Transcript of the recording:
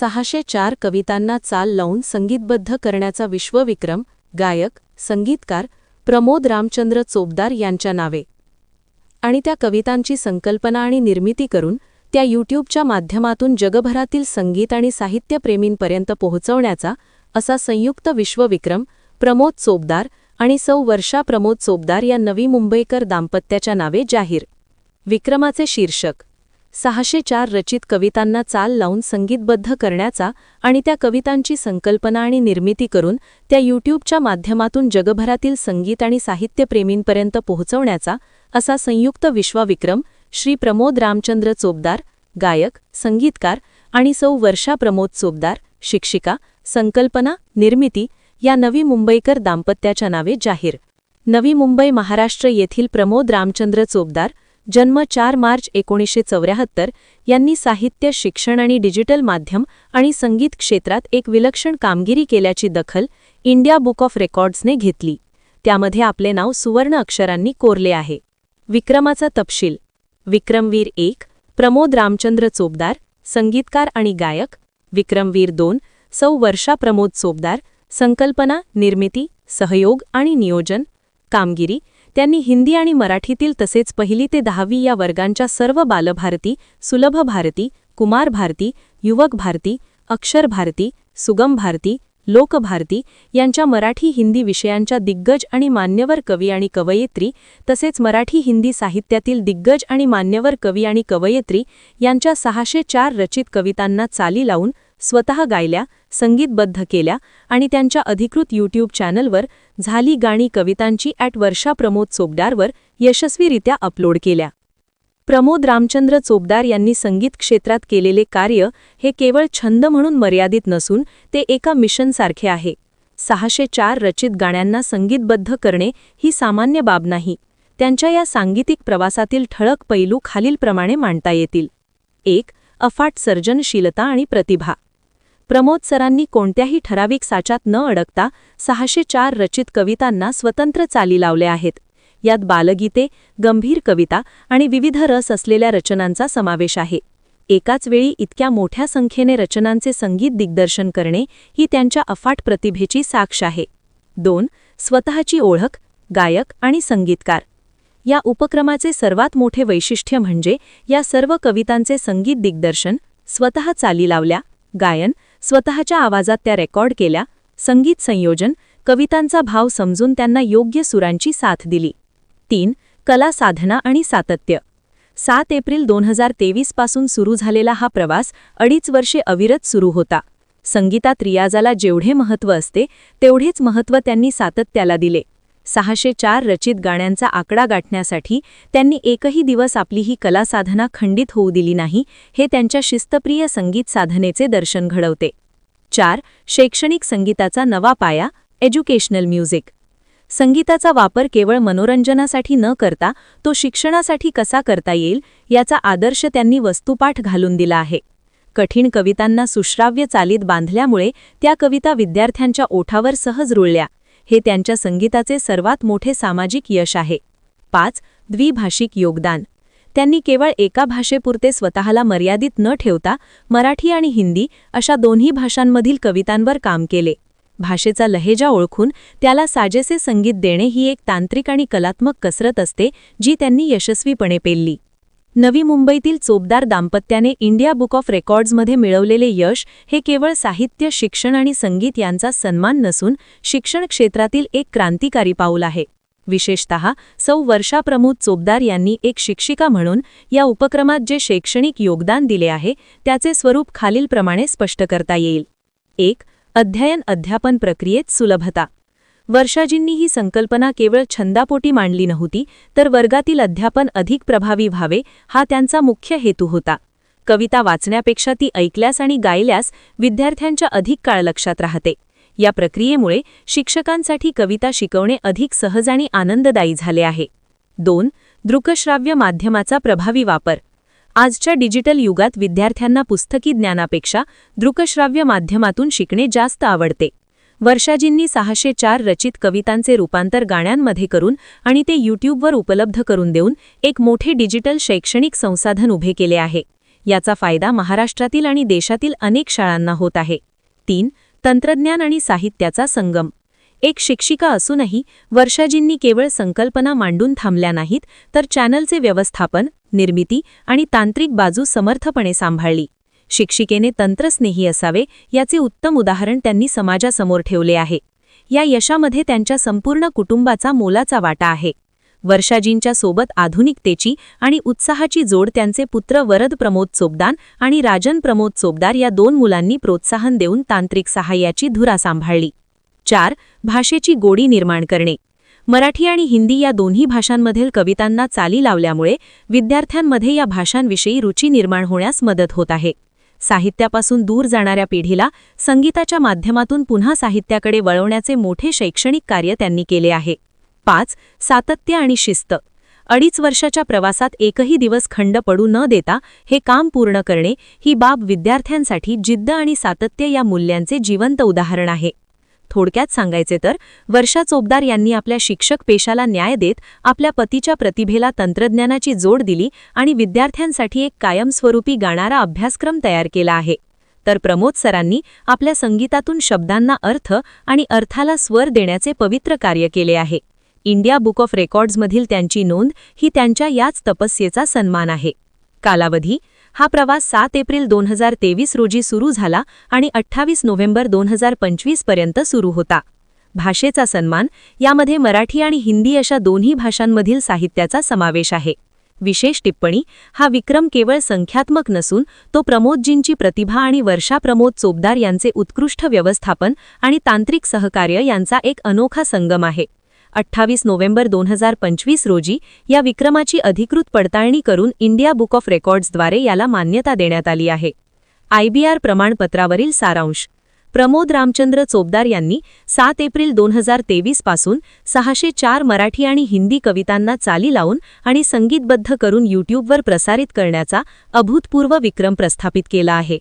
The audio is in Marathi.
604 कवितांना चाल लावून संगीतबद्ध करण्याचा विश्वविक्रम गायक, संगीतकार प्रमोद रामचंद्र चोपदार यांच्या नावे आणि त्या कवितांची संकल्पना आणि निर्मिती करून त्या यूट्यूबच्या माध्यमातून जगभरातील संगीत आणि साहित्यप्रेमींपर्यंत पोहोचवण्याचा असा संयुक्त विश्वविक्रम प्रमोद चोपदार आणि सौ वर्षा प्रमोद चोपदार या नवी मुंबईकर दाम्पत्याच्या नावे जाहीर. विक्रमाचे शीर्षक 604 रचित कवितांना चाल लावून संगीतबद्ध करण्याचा आणि त्या कवितांची संकल्पना आणि निर्मिती करून त्या यूट्यूबच्या माध्यमातून जगभरातील संगीत आणि साहित्यप्रेमींपर्यंत पोहोचवण्याचा असा संयुक्त विश्वविक्रम श्री प्रमोद रामचंद्र चोपदार, गायक, संगीतकार आणि सौ वर्षा प्रमोद चोपदार, शिक्षिका, संकल्पना, निर्मिती या नवी मुंबईकर दाम्पत्याच्या नावे जाहीर. नवी मुंबई, महाराष्ट्र येथील प्रमोद रामचंद्र चोपदार, जन्म 4 मार्च 1974 यांनी साहित्य, शिक्षण आणि डिजिटल माध्यम आणि संगीत क्षेत्रात एक विलक्षण कामगिरी केल्याची दखल इंडिया बुक ऑफ रेकॉर्ड्सने घेतली. त्यामध्ये आपले नाव सुवर्ण अक्षरांनी कोरले आहे. विक्रमाचा तपशील. विक्रमवीर 1 प्रमोद रामचंद्र चोपदार, संगीतकार आणि गायक. विक्रमवीर 2 सौ वर्षा प्रमोद चोपदार, संकल्पना, निर्मिती, सहयोग आणि नियोजन. कामगिरी. त्यांनी हिंदी आणि मराठीतील तसेच 1ली ते 10वी या वर्गांच्या सर्व बालभारती, सुलभ भारती, कुमार भारती, युवक भारती, अक्षर भारती, सुगम भारती, लोकभारती यांच्या मराठी हिंदी विषयांच्या दिग्गज आणि मान्यवर कवी आणि कवयित्री तसेच मराठी हिंदी साहित्यातील दिग्गज आणि मान्यवर कवी आणि कवयित्री यांच्या 604 रचित कवितांना चाली लावून स्वतः गायल्या, संगीतबद्ध केल्या आणि त्यांच्या अधिकृत यूट्यूब चॅनलवर झाली गाणी कवितांची @वर्षा प्रमोद चोपदारवर यशस्वीरित्या अपलोड केल्या. प्रमोद रामचंद्र चोपदार यांनी संगीत क्षेत्रात केलेले कार्य हे केवळ छंद म्हणून मर्यादित नसून ते एका मिशनसारखे आहे. 604 रचित गाण्यांना संगीतबद्ध करणे ही सामान्य बाब नाही. त्यांच्या या सांगीतिक प्रवासातील ठळक पैलू खालीलप्रमाणे मांडता येतील. 1. अफाट सर्जनशीलता आणि प्रतिभा. प्रमोद सरांनी कोणत्याही ठराविक साच्यात न अडकता 604 रचित कवितांना स्वतंत्र चाली लावल्या आहेत. यात बालगीते, गंभीर कविता आणि विविध रस असलेल्या रचनांचा समावेश आहे. एकाच वेळी इतक्या मोठ्या संख्येने रचनांचे संगीत दिग्दर्शन करणे ही त्यांच्या अफाट प्रतिभेची साक्ष आहे. 2. स्वतःची ओळख, गायक आणि संगीतकार. या उपक्रमाचे सर्वात मोठे वैशिष्ट्य म्हणजे या सर्व कवितांचे संगीत दिग्दर्शन, स्वतः चाली लावल्या, गायन, स्वतःच्या आवाजात त्या रेकॉर्ड केल्या, संगीत संयोजन, कवितांचा भाव समजून त्यांना योग्य सुरांची साथ दिली. 3. कला साधना आणि सातत्य. 7 एप्रिल 2023 पासून सुरू झालेला हा प्रवास 2.5 वर्षे अविरत सुरू होता. संगीतात रियाजाला जेवढे महत्त्व असते तेवढेच महत्त्व त्यांनी सातत्याला दिले. 604 रचित गाण्यांचा आकडा गाठण्यासाठी त्यांनी एकही दिवस आपली ही कला साधना खंडित होऊ दिली नाही, हे त्यांच्या शिस्तप्रिय संगीत साधनेचे दर्शन घडवते. 4. शैक्षणिक संगीताचा नवा पाया, एज्युकेशनल म्युझिक. संगीताचा वापर केवळ मनोरंजनासाठी न करता तो शिक्षणासाठी कसा करता येईल याचा आदर्श त्यांनी वस्तुपाठ घालून दिला आहे. कठीण कवितांना सुश्राव्य चालीत बांधल्यामुळे त्या कविता विद्यार्थ्यांच्या ओठावर सहज रुळल्या, हे त्यांच्या संगीताचे सर्वात मोठे सामाजिक यश आहे. 5. द्विभाषिक योगदान. त्यांनी केवळ एका भाषेपुरते स्वतःला मर्यादित न ठेवता मराठी आणि हिंदी अशा दोन्ही भाषांमधील कवितांवर काम केले. भाषेचा लहेजा ओळखून त्याला साजेसे संगीत देणे ही एक तांत्रिक आणि कलात्मक कसरत असते जी त्यांनी यशस्वीपणे पेलली. नवी मुंबईतील चोपदार दाम्पत्याने इंडिया बुक ऑफ रेकॉर्ड्समध्ये मिळवलेले यश हे केवळ साहित्य, शिक्षण आणि संगीत यांचा सन्मान नसून शिक्षण क्षेत्रातील एक क्रांतिकारी पाऊल आहे. विशेषतः सौ वर्षा प्रमोद चोपदार यांनी एक शिक्षिका म्हणून या उपक्रमात जे शैक्षणिक योगदान दिले आहे त्याचे स्वरूप खालीलप्रमाणे स्पष्ट करता येईल. 1. अध्ययन अध्यापन प्रक्रियेत सुलभता. वर्षाजींनी ही संकल्पना केवळ छंदापोटी मांडली नव्हती, तर वर्गातील अध्यापन अधिक प्रभावी व्हावे हा त्यांचा मुख्य हेतू होता. कविता वाचण्यापेक्षा ती ऐकल्यास आणि गायल्यास विद्यार्थ्यांच्या अधिक काळ लक्षात राहते. या प्रक्रियेमुळे शिक्षकांसाठी कविता शिकवणे अधिक सहज आणि आनंददायी झाले आहे. 2. दृकश्राव्य माध्यमाचा प्रभावी वापर. आजच्या डिजिटल युगात विद्यार्थ्यांना पुस्तकी ज्ञानापेक्षा दृकश्राव्य माध्यमातून शिकणे जास्त आवडते. वर्षाजींनी 604 रचित कवितांचे रूपांतर गाण्यांमध्ये करून आणि ते यूट्यूबवर उपलब्ध करून देऊन एक मोठे डिजिटल शैक्षणिक संसाधन उभे केले आहे. याचा फायदा महाराष्ट्रातील आणि देशातील अनेक शाळांना होत आहे. 3. तंत्रज्ञान आणि साहित्याचा संगम. एक शिक्षिका असूनही वर्षाजींनी केवळ संकल्पना मांडून थांबल्या नाहीत, तर चॅनलचे व्यवस्थापन, निर्मिती आणि तांत्रिक बाजू समर्थपणे सांभाळली. शिक्षिकेने तंत्रस्नेही असावे याचे उत्तम उदाहरण त्यांनी समाजासमोर ठेवले आहे. या यशामध्ये त्यांच्या संपूर्ण कुटुंबाचा मोलाचा वाटा आहे. वर्षाजींच्या सोबत आधुनिकतेची आणि उत्साहाची जोड त्यांचे पुत्र वरद प्रमोद चोपदार आणि राजन प्रमोद चोपदार या 2 मुलांनी प्रोत्साहन देऊन तांत्रिक सहाय्याची धुरा सांभाळली. 4. भाषेची गोडी निर्माण करणे. मराठी आणि हिंदी या दोन्ही भाषांमधील कवितांना चाली लावल्यामुळे विद्यार्थ्यांमध्ये या भाषांविषयी रुची निर्माण होण्यास मदत होत आहे. साहित्यापासून दूर जाणाऱ्या पिढीला संगीताच्या माध्यमातून पुन्हा साहित्याकडे वळवण्याचे मोठे शैक्षणिक कार्य त्यांनी केले आहे. 5. सातत्य आणि शिस्त. 2.5 वर्षाच्या प्रवासात एकही दिवस खंड पडू न देता हे काम पूर्ण करणे ही बाब विद्यार्थ्यांसाठी जिद्द आणि सातत्य या मूल्यांचे जिवंत उदाहरण आहे. थोडक्यात सांगायचे तर वर्षा चोपदार यांनी आपल्या शिक्षक पेशाला न्याय देत आपल्या पतीच्या प्रतिभेला तंत्रज्ञानाची जोड दिली आणि विद्यार्थ्यांसाठी एक कायमस्वरूपी गाणारा अभ्यासक्रम तयार केला आहे. तर प्रमोद सरांनी आपल्या संगीतातून शब्दांना अर्थ आणि अर्थाला स्वर देण्याचे पवित्र कार्य केले आहे. इंडिया बुक ऑफ रेकॉर्ड्समधील त्यांची नोंद ही त्यांच्या याच तपस्येचा सन्मान आहे. कालावधी. हा प्रवास 7 एप्रिल 2023 रोजी सुरू झाला आणि 28 नोव्हेंबर 2025 पर्यंत सुरू होता. भाषेचा सन्मान. यामध्ये मराठी आणि हिंदी अशा दोन्ही भाषांमधील साहित्याचा समावेश आहे. विशेष टिप्पणी. हा विक्रम केवळ संख्यात्मक नसून तो प्रमोदजींची प्रतिभा आणि वर्षा प्रमोद चोपदार यांचे उत्कृष्ट व्यवस्थापन आणि तांत्रिक सहकार्य यांचा एक अनोखा संगम आहे. 28 नोव्हेंबर 2025 रोजी या विक्रमाची अधिकृत पडताळणी करून इंडिया बुक ऑफ रेकॉर्ड्सद्वारे याला मान्यता देण्यात आली आहे. IBR प्रमाणपत्रावरील सारांश. प्रमोद रामचंद्र चोपदार यांनी 7 एप्रिल 2023 पासून 604 मराठी आणि हिंदी कवितांना चाली लावून आणि संगीतबद्ध करून यूट्यूबवर प्रसारित करण्याचा अभूतपूर्व विक्रम प्रस्थापित केला आहे.